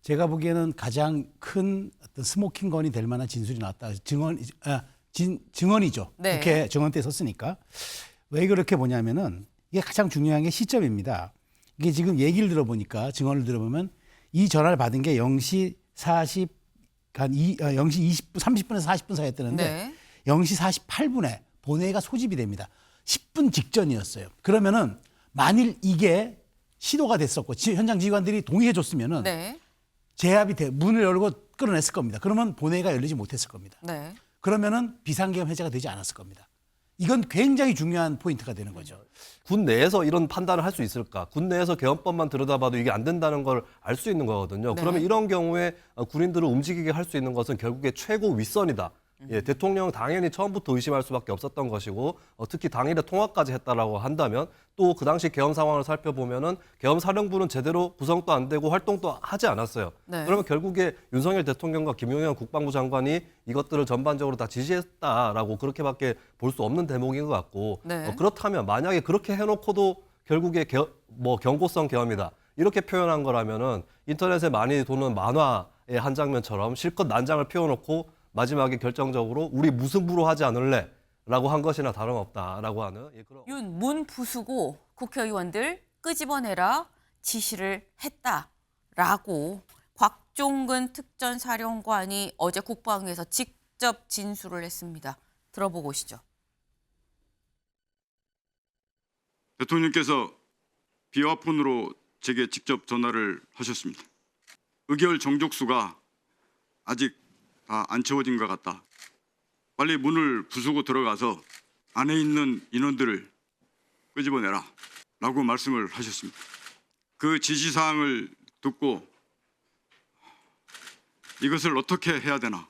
제가 보기에는 가장 큰 어떤 스모킹 건이 될 만한 진술이 나왔다. 증언이죠. 네. 그렇게 증언대에 섰으니까. 왜 그렇게 보냐면은 이게 가장 중요한 게 시점입니다. 이게 지금 얘기를 들어보니까 증언을 들어보면 이 전화를 받은 게 0시 40, 0시 20분, 30분에서 40분 사이였다는데 네. 0시 48분에 본회의가 소집이 됩니다. 10분 직전이었어요. 그러면은 만일 이게 시도가 됐었고 현장 지휘관들이 동의해 줬으면은 네. 제압이 문을 열고 끌어냈을 겁니다. 그러면 본회의가 열리지 못했을 겁니다. 네. 그러면은 비상계엄 해제가 되지 않았을 겁니다. 이건 굉장히 중요한 포인트가 되는 거죠. 군 내에서 이런 판단을 할 수 있을까? 군 내에서 개헌법만 들여다봐도 이게 안 된다는 걸 알 수 있는 거거든요. 네. 그러면 이런 경우에 군인들을 움직이게 할 수 있는 것은 결국에 최고 윗선이다. 예, 대통령 당연히 처음부터 의심할 수밖에 없었던 것이고 특히 당일에 통화까지 했다라고 한다면 또 그 당시 계엄 상황을 살펴보면은 계엄 사령부는 제대로 구성도 안 되고 활동도 하지 않았어요. 네. 그러면 결국에 윤석열 대통령과 김용현 국방부 장관이 이것들을 전반적으로 다 지시했다라고 그렇게밖에 볼 수 없는 대목인 것 같고 네. 그렇다면 만약에 그렇게 해놓고도 결국에 경고성 계엄이다 이렇게 표현한 거라면은 인터넷에 많이 도는 만화의 한 장면처럼 실컷 난장을 피워놓고 마지막에 결정적으로 우리 무승부로 하지 않을래? 라고 한 것이나 다름없다라고 하는 그런. 문 부수고 국회의원들 끄집어내라 지시를 했다라고 곽종근 특전사령관이 어제 국방위에서 직접 진술을 했습니다. 들어보고 오시죠. 대통령께서 비화폰으로 제게 직접 전화를 하셨습니다. 의결 정족수가 아직 다 안 채워진 것 같다. 빨리 문을 부수고 들어가서 안에 있는 인원들을 끄집어내라 라고 말씀을 하셨습니다. 그 지시사항을 듣고 이것을 어떻게 해야 되나.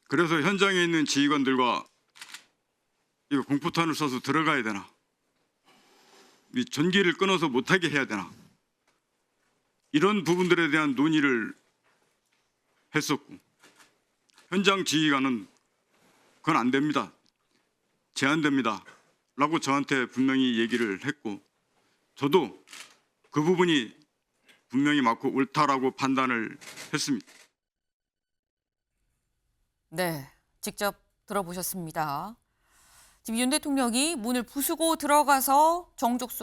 그래서 현장에 있는 지휘관들과 이거 공포탄을 쏴서 들어가야 되나. 이 전기를 끊어서 못하게 해야 되나. 이런 부분들에 대한 논의를 했었고 현장 지휘관은 그건 안 됩니다. 제한됩니다. 라고 저한테 분명히 얘기를 했고 저도 그 부분이 분명히 맞고 옳다라고 판단을 했습니다. 네, 직접 들어보셨습니다. 지금 윤 대통령이 문을 부수고 들어가서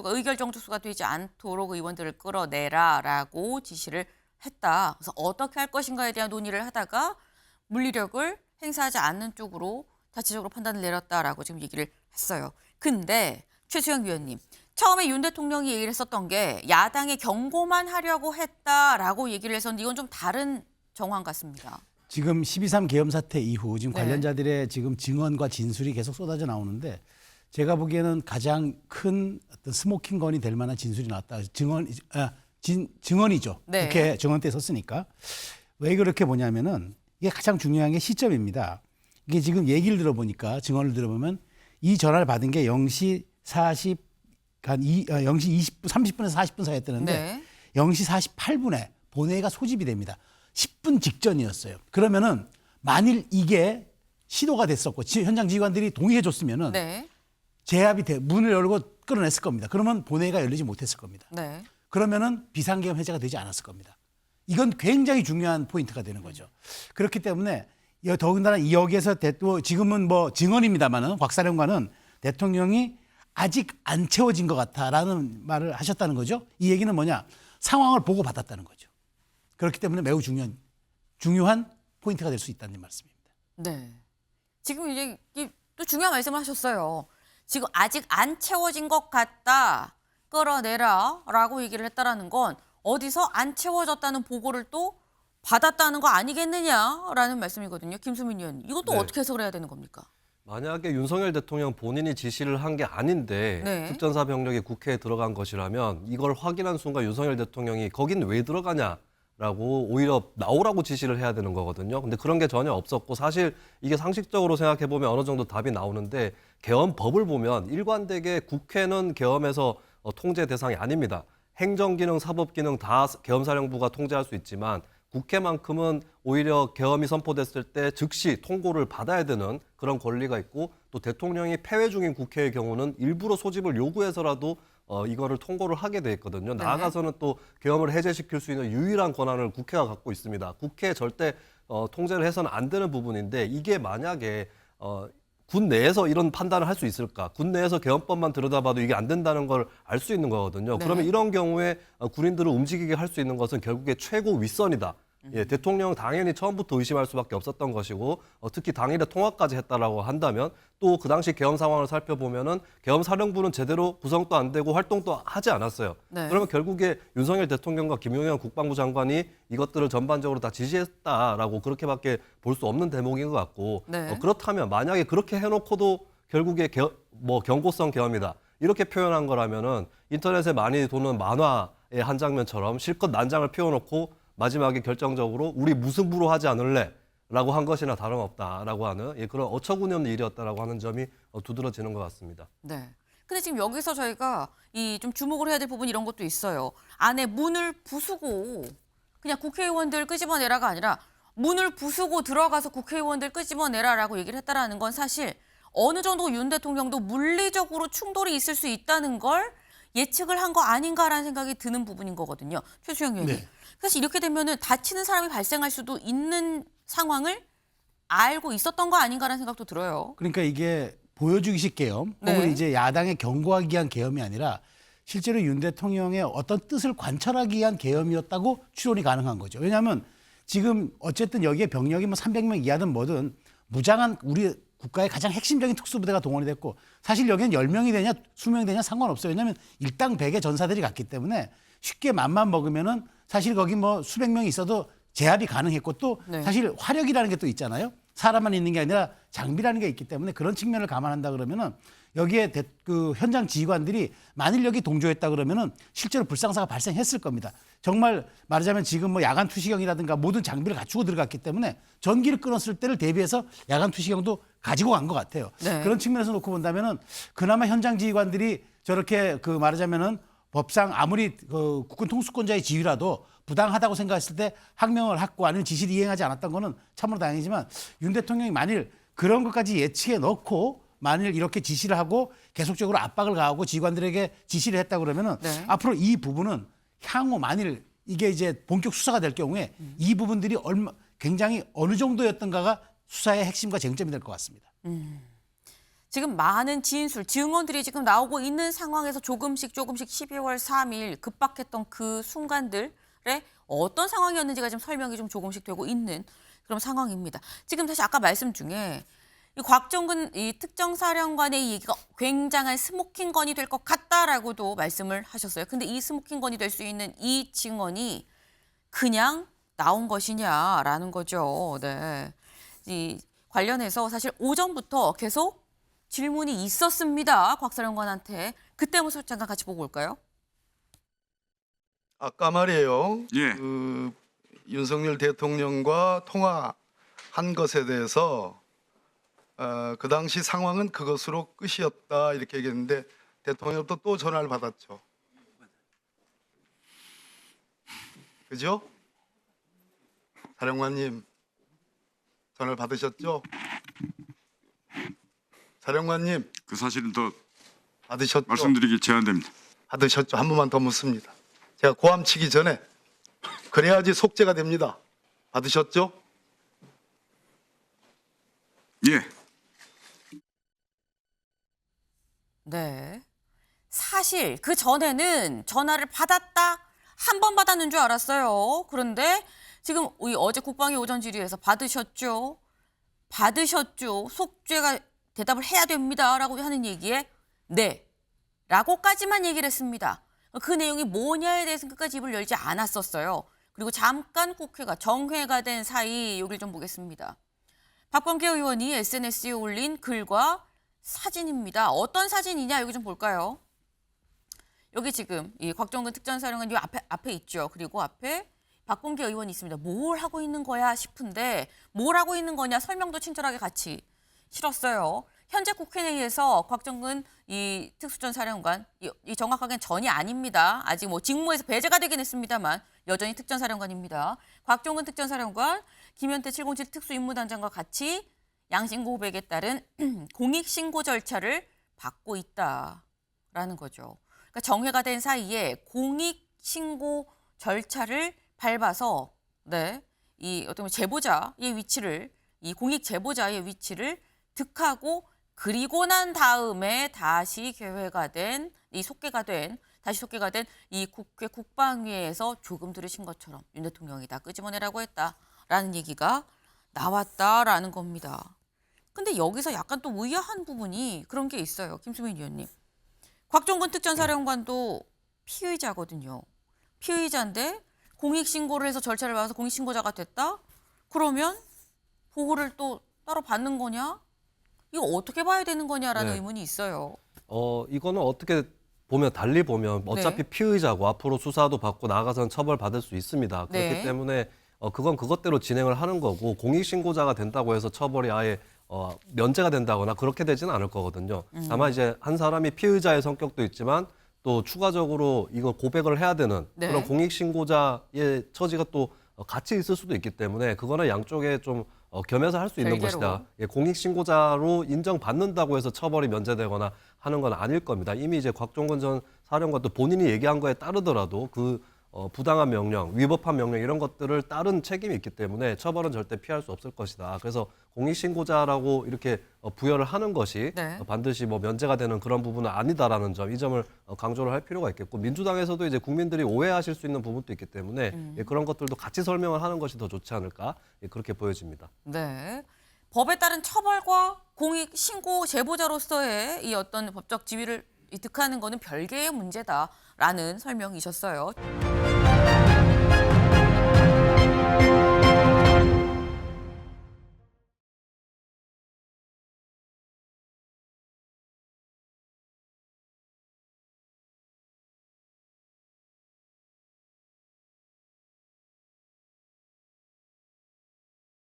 의결 정족수가 되지 않도록 의원들을 끌어내라라고 지시를 했다. 그래서 어떻게 할 것인가에 대한 논의를 하다가 물리력을 행사하지 않는 쪽으로 자체적으로 판단을 내렸다라고 지금 얘기를 했어요. 근데 최수영 위원님, 처음에 윤 대통령이 얘기를 했었던 게 야당에 경고만 하려고 했다라고 얘기를 했었는데 이건 좀 다른 정황 같습니다. 지금 12.3 계엄 사태 이후 지금 네. 관련자들의 지금 증언과 진술이 계속 쏟아져 나오는데 제가 보기에는 가장 큰 어떤 스모킹 건이 될 만한 진술이 나왔다. 증언이죠. 네. 그렇게 증언대에 섰으니까. 왜 그렇게 보냐면은 이게 가장 중요한 게 시점입니다. 이게 지금 얘기를 들어보니까 증언을 들어보면 이 전화를 받은 게 0시 20분, 30분에서 40분 사이였다는데 네. 0시 48분에 본회의가 소집이 됩니다. 10분 직전이었어요. 그러면은 만일 이게 시도가 됐었고 현장 지휘관들이 동의해 줬으면은 네. 제압이 문을 열고 끌어냈을 겁니다. 그러면 본회의가 열리지 못했을 겁니다. 네. 그러면은 비상계엄 해제가 되지 않았을 겁니다. 이건 굉장히 중요한 포인트가 되는 거죠. 그렇기 때문에 더군다나 여기에서 지금은 뭐 증언입니다만은 곽 사령관은 대통령이 아직 안 채워진 것 같다라는 말을 하셨다는 거죠. 이 얘기는 뭐냐? 상황을 보고 받았다는 거죠. 그렇기 때문에 매우 중요한 포인트가 될 수 있다는 말씀입니다. 네. 지금 이제 또 중요한 말씀을 하셨어요. 지금 아직 안 채워진 것 같다. 끌어내라라고 얘기를 했다라는 건 어디서 안 채워졌다는 보고를 또 받았다는 거 아니겠느냐라는 말씀이거든요. 김수민 의원님. 이것도 네. 어떻게 해석을 해야 되는 겁니까? 만약에 윤석열 대통령 본인이 지시를 한 게 아닌데 네. 특전사 병력이 국회에 들어간 것이라면 이걸 확인한 순간 윤석열 대통령이 거긴 왜 들어가냐라고 오히려 나오라고 지시를 해야 되는 거거든요. 근데 그런 게 전혀 없었고 사실 이게 상식적으로 생각해 보면 어느 정도 답이 나오는데 계엄법을 보면 일관되게 국회는 계엄에서 통제 대상이 아닙니다. 행정기능, 사법기능 다 계엄사령부가 통제할 수 있지만 국회만큼은 오히려 계엄이 선포됐을 때 즉시 통고를 받아야 되는 그런 권리가 있고 또 대통령이 폐회 중인 국회의 경우는 일부러 소집을 요구해서라도 이거를 통고를 하게 돼 있거든요. 네. 나아가서는 또 계엄을 해제시킬 수 있는 유일한 권한을 국회가 갖고 있습니다. 국회에 절대 통제를 해서는 안 되는 부분인데 이게 만약에 군 내에서 이런 판단을 할 수 있을까? 군 내에서 계엄법만 들여다봐도 이게 안 된다는 걸 알 수 있는 거거든요. 네. 그러면 이런 경우에 군인들을 움직이게 할 수 있는 것은 결국에 최고 윗선이다. 예, 대통령 당연히 처음부터 의심할 수밖에 없었던 것이고 특히 당일에 통화까지 했다라고 한다면 또 그 당시 계엄 상황을 살펴보면은 계엄 사령부는 제대로 구성도 안 되고 활동도 하지 않았어요. 네. 그러면 결국에 윤석열 대통령과 김용현 국방부 장관이 이것들을 전반적으로 다 지시했다라고 그렇게밖에 볼 수 없는 대목인 것 같고 네. 그렇다면 만약에 그렇게 해놓고도 결국에 경고성 계엄이다 이렇게 표현한 거라면은 인터넷에 많이 도는 만화의 한 장면처럼 실컷 난장을 피워놓고 마지막에 결정적으로 우리 무승부로 하지 않을래? 라고 한 것이나 다름없다라고 하는 그런 어처구니 없는 일이었다라고 하는 점이 두드러지는 것 같습니다. 네. 근데 지금 여기서 저희가 이 좀 주목을 해야 될 부분 이런 것도 있어요. 안에 문을 부수고 그냥 국회의원들 끄집어내라가 아니라 문을 부수고 들어가서 국회의원들 끄집어내라라고 얘기를 했다라는 건 사실 어느 정도 윤 대통령도 물리적으로 충돌이 있을 수 있다는 걸 예측을 한 거 아닌가라는 생각이 드는 부분인 거거든요. 최수영 의원님. 네. 사실 이렇게 되면은 다치는 사람이 발생할 수도 있는 상황을 알고 있었던 거 아닌가라는 생각도 들어요. 그러니까 이게 보여주기식 계엄 네. 혹은 이제 야당에 경고하기 위한 계엄이 아니라 실제로 윤 대통령의 어떤 뜻을 관철하기 위한 계엄이었다고 추론이 가능한 거죠. 왜냐하면 지금 어쨌든 여기에 병력이 뭐 300명 이하든 뭐든 무장한 우리 국가의 가장 핵심적인 특수부대가 동원이 됐고 사실 여기는 10명이 되냐 20명이 되냐 상관없어요. 왜냐하면 일당 100의 전사들이 갔기 때문에 쉽게 맘만 먹으면은 사실 거기 뭐 수백 명이 있어도 제압이 가능했고 또 네. 사실 화력이라는 게 또 있잖아요. 사람만 있는 게 아니라 장비라는 게 있기 때문에 그런 측면을 감안한다 그러면은 여기에 그 현장 지휘관들이 만일 여기 동조했다 그러면은 실제로 불상사가 발생했을 겁니다. 정말 말하자면 지금 뭐 야간 투시경이라든가 모든 장비를 갖추고 들어갔기 때문에 전기를 끊었을 때를 대비해서 야간 투시경도 가지고 간 것 같아요. 네. 그런 측면에서 놓고 본다면은 그나마 현장 지휘관들이 저렇게 그 말하자면은 법상 아무리 그 국군 통수권자의 지휘라도 부당하다고 생각했을 때 항명을 하고 아니면 지시를 이행하지 않았던 거는 참으로 다행이지만 윤 대통령이 만일 그런 것까지 예측해 넣고 만일 이렇게 지시를 하고 계속적으로 압박을 가하고 지휘관들에게 지시를 했다 그러면은 네. 앞으로 이 부분은 향후 만일 이게 이제 본격 수사가 될 경우에 이 부분들이 굉장히 어느 정도였던가가 수사의 핵심과 쟁점이 될 것 같습니다. 지금 많은 진술, 증언들이 지금 나오고 있는 상황에서 조금씩 12월 3일 급박했던 그 순간들에 어떤 상황이었는지가 지금 설명이 좀 조금씩 되고 있는 그런 상황입니다. 지금 사실 아까 말씀 중에 이 곽정근 이 특정사령관의 얘기가 굉장한 스모킹건이 될 것 같다라고도 말씀을 하셨어요. 근데 이 스모킹건이 될 수 있는 이 증언이 그냥 나온 것이냐라는 거죠. 네. 이 관련해서 사실 오전부터 계속 질문이 있었습니다. 곽 사령관한테. 그때 모습 잠깐 같이 보고 올까요? 아까 말이에요. 예. 그 윤석열 대통령과 통화한 것에 대해서 그 당시 상황은 그것으로 끝이었다 이렇게 얘기했는데 대통령도 또 전화를 받았죠. 그죠? 사령관님 전화를 받으셨죠? 사령관님 그 사실은 더 받으셨죠? 말씀드리기 제한됩니다. 받으셨죠? 한 번만 더 묻습니다. 제가 고함 치기 전에 그래야지 속죄가 됩니다. 받으셨죠? 예. 네. 사실 그 전에는 전화를 받았다, 한 번 받았는 줄 알았어요. 그런데 지금 어제 국방위 오전 질의에서 받으셨죠? 받으셨죠? 속죄가 대답을 해야 됩니다라고 하는 얘기에 네 라고까지만 얘기를 했습니다. 그 내용이 뭐냐에 대해서는 끝까지 입을 열지 않았었어요. 그리고 잠깐 국회가 정회가 된 사이 여기를 좀 보겠습니다. 박범계 의원이 SNS에 올린 글과 사진입니다. 어떤 사진이냐 여기 좀 볼까요? 여기 지금 이 곽정근 특전사령관 이 앞에 있죠. 그리고 앞에 박범계 의원이 있습니다. 뭘 하고 있는 거야 싶은데 뭘 하고 있는 거냐 설명도 친절하게 같이 실었어요. 현재 국회 내에서 곽정근 이 특수전사령관 이 정확하게는 전이 아닙니다. 아직 뭐 직무에서 배제가 되긴 했습니다만 여전히 특전사령관입니다. 곽정근 특전사령관 김현태 707 특수임무단장과 같이 양신고 고백에 따른 공익신고 절차를 받고 있다라는 거죠. 그러니까 그러니까 정회가 된 사이에 공익 신고 절차를 밟아서 이 어떤 제보자의 위치를 이 공익 제보자의 위치를 득하고 그리고 난 다음에 다시 속개가 된 이 국회 국방위에서 조금 들으신 것처럼 윤 대통령이 다 끄집어내라고 했다라는 얘기가 나왔다라는 겁니다. 근데 여기서 약간 또 의아한 부분이 그런 게 있어요. 김수민 의원님. 곽종근 특전사령관도 피의자거든요. 피의자인데 공익신고를 해서 절차를 밟아서 공익신고자가 됐다? 그러면 보호를 또 따로 받는 거냐? 이거 어떻게 봐야 되는 거냐라는 네. 의문이 있어요. 이거는 어떻게 보면 달리 보면 어차피 피의자고 앞으로 수사도 받고 나가서는 처벌받을 수 있습니다. 그렇기 네. 때문에 그건 그것대로 진행을 하는 거고 공익신고자가 된다고 해서 처벌이 아예 면제가 된다거나 그렇게 되지는 않을 거거든요. 다만 이제 한 사람이 피의자의 성격도 있지만 또 추가적으로 이걸 고백을 해야 되는 네. 그런 공익신고자의 처지가 또 같이 있을 수도 있기 때문에 그거는 양쪽에 좀 겸해서 할 수 있는 별개로. 것이다. 예, 공익신고자로 인정받는다고 해서 처벌이 면제되거나 하는 건 아닐 겁니다. 이미 이제 곽종근 전 사령관도 본인이 얘기한 거에 따르더라도 그 부당한 명령, 위법한 명령 이런 것들을 따른 책임이 있기 때문에 처벌은 절대 피할 수 없을 것이다. 그래서 공익신고자라고 이렇게 부여를 하는 것이 네. 반드시 뭐 면제가 되는 그런 부분은 아니다라는 점, 이 점을 강조를 할 필요가 있겠고 민주당에서도 이제 국민들이 오해하실 수 있는 부분도 있기 때문에 예, 그런 것들도 같이 설명을 하는 것이 더 좋지 않을까 예, 그렇게 보여집니다. 네. 법에 따른 처벌과 공익 신고 제보자로서의 이 어떤 법적 지위를 득하는 것은 별개의 문제다라는 설명이셨어요.